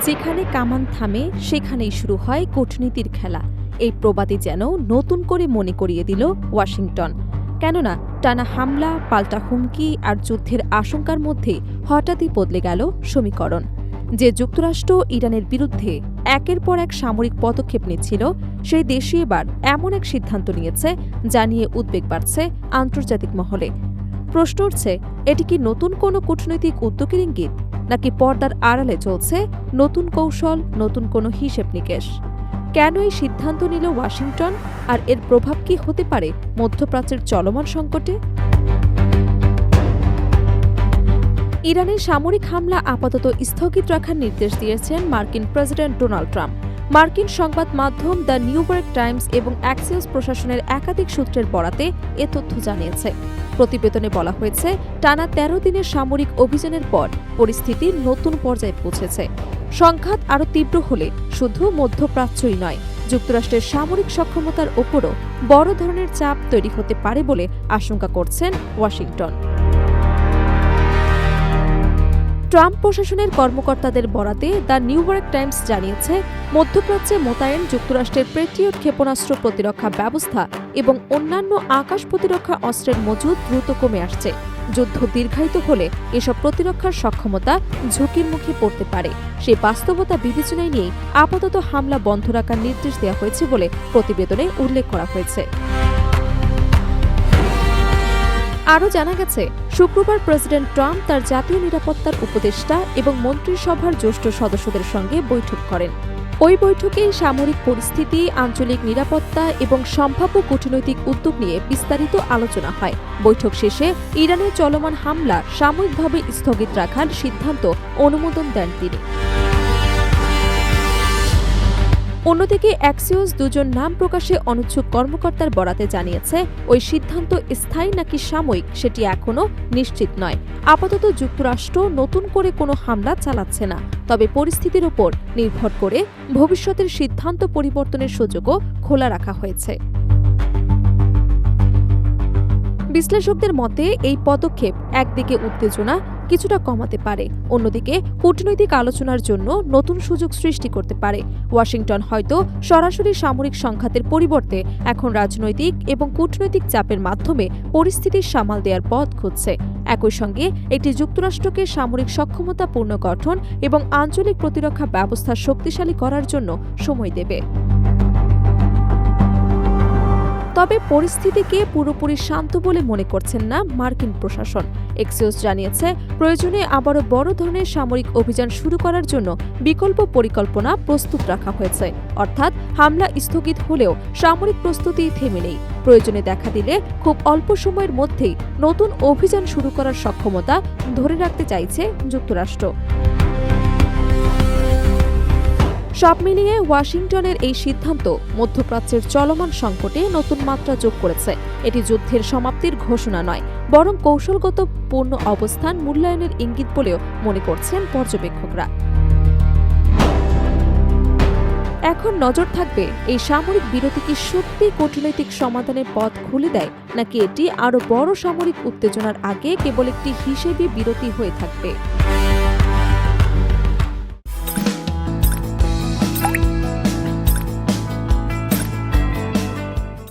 যেখানে কামান থামে সেখানেই শুরু হয় কূটনীতির খেলা। এই প্রবাদই যেন নতুন করে মনে করিয়ে দিল ওয়াশিংটন। কেননা টানা হামলা, পাল্টা হুমকি আর যুদ্ধের আশঙ্কার মধ্যে হঠাৎই বদলে গেল সমীকরণ। যে যুক্তরাষ্ট্র ইরানের বিরুদ্ধে একের পর এক সামরিক পদক্ষেপ নিচ্ছিল, সেই দেশই এবার এমন এক সিদ্ধান্ত নিয়েছে যা নিয়ে উদ্বেগ বাড়ছে আন্তর্জাতিক মহলে। প্রশ্ন উঠছে, এটি কি নতুন কোনো কূটনৈতিক উদ্যোগের ইঙ্গিত, নাকি পর্দার আড়ালে চলছে নতুন কৌশল, নতুন কোনো হিসেব নিকেশ? কেন এই সিদ্ধান্ত নিল ওয়াশিংটন, আর এর প্রভাব কি হতে পারে মধ্যপ্রাচ্যের চলমান সংকটে? ইরানের সামরিক হামলা আপাতত স্থগিত রাখার নির্দেশ দিয়েছেন মার্কিন প্রেসিডেন্ট ডোনাল্ড ট্রাম্প। মার্কিন সংবাদ মাধ্যম দ্য নিউ ইয়র্ক টাইমস এবং অ্যাক্সিওস প্রশাসনের একাধিক সূত্রের বরাতে এ তথ্য জানিয়েছে। প্রতিবেদনে বলা হয়েছে, টানা ১৩ দিনের সামরিক অভিযানের পর পরিস্থিতি নতুন পর্যায়ে পৌঁছেছে। সংঘাত আরও তীব্র হলে শুধু মধ্যপ্রাচ্যই নয়, যুক্তরাষ্ট্রের সামরিক সক্ষমতার ওপরও বড় ধরনের চাপ তৈরি হতে পারে বলে আশঙ্কা করছেন ওয়াশিংটন। ট্রাম্প প্রশাসনের কর্মকর্তাদের বরাতে দ্য নিউ ইয়র্ক টাইমস জানিয়েছে, মধ্যপ্রাচ্যে মোতায়েন যুক্তরাষ্ট্রের পেট্রিয়ট ক্ষেপণাস্ত্র প্রতিরক্ষা ব্যবস্থা এবং অন্যান্য আকাশ প্রতিরক্ষা অস্ত্রের মজুদ দ্রুত কমে আসছে। যুদ্ধ দীর্ঘায়িত হলে এসব প্রতিরক্ষার সক্ষমতা ঝুঁকির মুখে পড়তে পারে। সেই বাস্তবতা বিবেচনায় নিয়েই আপাতত হামলা বন্ধ রাখার নির্দেশ দেওয়া হয়েছে বলে প্রতিবেদনে উল্লেখ করা হয়েছে। আরও জানা গেছে, শুক্রবার প্রেসিডেন্ট ট্রাম্প তার জাতীয় নিরাপত্তার উপদেষ্টা এবং মন্ত্রিসভার জ্যেষ্ঠ সদস্যদের সঙ্গে বৈঠক করেন। ওই বৈঠকে সামরিক পরিস্থিতি, আঞ্চলিক নিরাপত্তা এবং সম্ভাব্য কূটনৈতিক উদ্যোগ নিয়ে বিস্তারিত আলোচনা হয়। বৈঠক শেষে ইরানের চলমান হামলা সাময়িকভাবে স্থগিত রাখার সিদ্ধান্ত অনুমোদন দেন তিনি। অন্যদিকে অ্যাক্সিওস দুজন নাম প্রকাশে অনিচ্ছুক কর্মকর্তার বরাতে জানিয়েছে, ওই সিদ্ধান্ত স্থায়ী নাকি সাময়িক সেটি এখনও নিশ্চিত নয়। আপাতত যুক্তরাষ্ট্র নতুন করে কোনো হামলা চালাচ্ছে না, তবে পরিস্থিতির ওপর নির্ভর করে ভবিষ্যতের সিদ্ধান্ত পরিবর্তনের সুযোগও খোলা রাখা হয়েছে। বিশ্লেষকদের মতে এই পদক্ষেপ একদিকে উত্তেজনা কিছুটা কমাতে পারে, অন্যদিকে কূটনৈতিক আলোচনার জন্য নতুন সুযোগ সৃষ্টি করতে পারে। ওয়াশিংটন হয়তো সরাসরি সামরিক সংঘাতের পরিবর্তে এখন রাজনৈতিক এবং কূটনৈতিক চাপের মাধ্যমে পরিস্থিতির সামাল দেওয়ার পথ খুঁজছে। একই সঙ্গে একটি যুক্তরাষ্ট্রকে সামরিক সক্ষমতা পুনর্গঠন এবং আঞ্চলিক প্রতিরক্ষা ব্যবস্থা শক্তিশালী করার জন্য সময় দেবে। তবে পরিস্থিতিকে পুরোপুরি শান্ত বলে মনে করছেন না মার্কিন প্রশাসন। এক্সিওস জানিয়েছে, প্রয়োজনে আবারও বড় ধরনের সামরিক অভিযান শুরু করার জন্য বিকল্প পরিকল্পনা প্রস্তুত রাখা হয়েছে। অর্থাৎ হামলা স্থগিত হলেও সামরিক প্রস্তুতি থেমে নেই। প্রয়োজনে দেখা দিলে খুব অল্প সময়ের মধ্যেই নতুন অভিযান শুরু করার সক্ষমতা ধরে রাখতে চাইছে যুক্তরাষ্ট্র। সব মিলিয়ে ওয়াশিংটনের এই সিদ্ধান্ত মধ্যপ্রাচ্যের চলমান সংকটে নতুন মাত্রা যোগ করেছে। এটি যুদ্ধের সমাপ্তির ঘোষণা নয়, বরং কৌশলগত পূর্ণ অবস্থান মূল্যায়নের ইঙ্গিত বলেও মনে করছেন পর্যবেক্ষকরা। এখন নজর থাকবে, এই সামরিক বিরতি কি সত্যি কূটনৈতিক সমাধানের পথ খুলে দেয়, নাকি এটি আরও বড় সামরিক উত্তেজনার আগে কেবল একটি হিসেবে বিরতি হয়ে থাকবে।